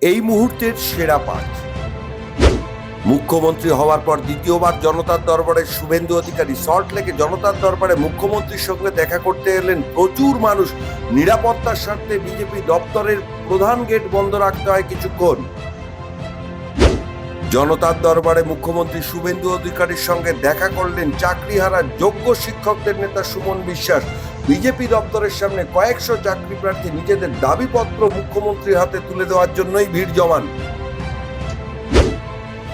এই মুহূর্তের সেরা পাঁচ। মুখ্যমন্ত্রী হওয়ার পর দ্বিতীয়বার জনতার দরবারে শুভেন্দু অধিকারী। সল্টলেকে জনতার দরবারে মুখ্যমন্ত্রীর সঙ্গে দেখা করতে এলেন প্রচুর মানুষ। নিরাপত্তার স্বার্থে বিজেপি দপ্তরের প্রধান গেট বন্ধ রাখতে হয় কিছুক্ষণ। জনতার দরবারে মুখ্যমন্ত্রী শুভেন্দু অধিকারীর সঙ্গে দেখা করলেন চাকরিহারা যোগ্য শিক্ষকদের নেতা সুমন বিশ্বাস। বিজেপি দপ্তরের সামনে কয়েকশো চাকরি প্রার্থী নিজেদের দাবিপত্র মুখ্যমন্ত্রীর হাতে তুলে দেওয়ার জন্যই ভিড় জমান।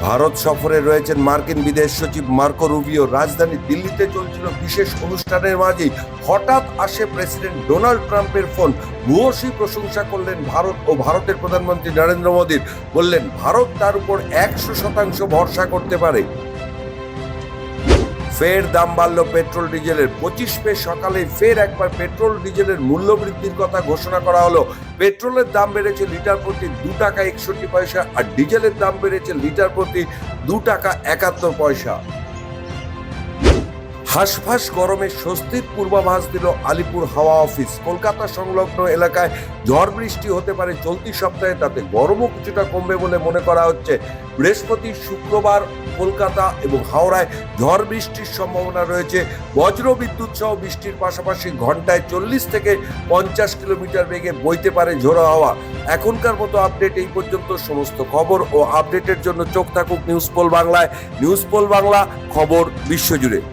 ভারত সফরে রয়েছেন মার্কিন বিদেশ সচিব মার্কো রুবিও। রাজধানী দিল্লিতে চলছিল বিশেষ অনুষ্ঠানের মাঝেই হঠাৎ আসে প্রেসিডেন্ট ডোনাল্ড ট্রাম্পের ফোন। ভূয়সী প্রশংসা করলেন ভারত ও ভারতের প্রধানমন্ত্রী নরেন্দ্র মোদীর। বললেন ভারত তার উপর 100% ভরসা করতে পারে। ফের দাম বাড়ল পেট্রোল ডিজেলের। 25 মে সকালে ফের একবার পেট্রোল ডিজেলের মূল্য বৃদ্ধির কথা ঘোষণা করা হলো। পেট্রোলের দাম বেড়েছে লিটার প্রতি 2 টাকা 61 পয়সা আর ডিজেলের দাম বেড়েছে লিটার প্রতি 2 টাকা 71 পয়সা। হাঁসফাঁস গরমে স্বস্তির পূর্বাভাস দিল আলিপুর হাওয়া অফিস। কলকাতা সংলগ্ন এলাকায় ঝড় বৃষ্টি হতে পারে চলতি সপ্তাহে, তাতে গরমও কিছুটা কমবে বলে মনে করা হচ্ছে। বৃহস্পতি শুক্রবার কলকাতা এবং হাওড়ায় ঝড় বৃষ্টির সম্ভাবনা রয়েছে। বজ্র বিদ্যুৎ সহ বৃষ্টির পাশাপাশি ঘন্টায় 40 থেকে 50 কিলোমিটার বেগে বইতে পারে ঝোড়ো হাওয়া। এখনকার মতো আপডেট এই পর্যন্ত। সমস্ত খবর ও আপডেটের জন্য চোখ থাকুক নিউজ পোল বাংলায়। নিউজ পোল বাংলা, খবর বিশ্বজুড়ে।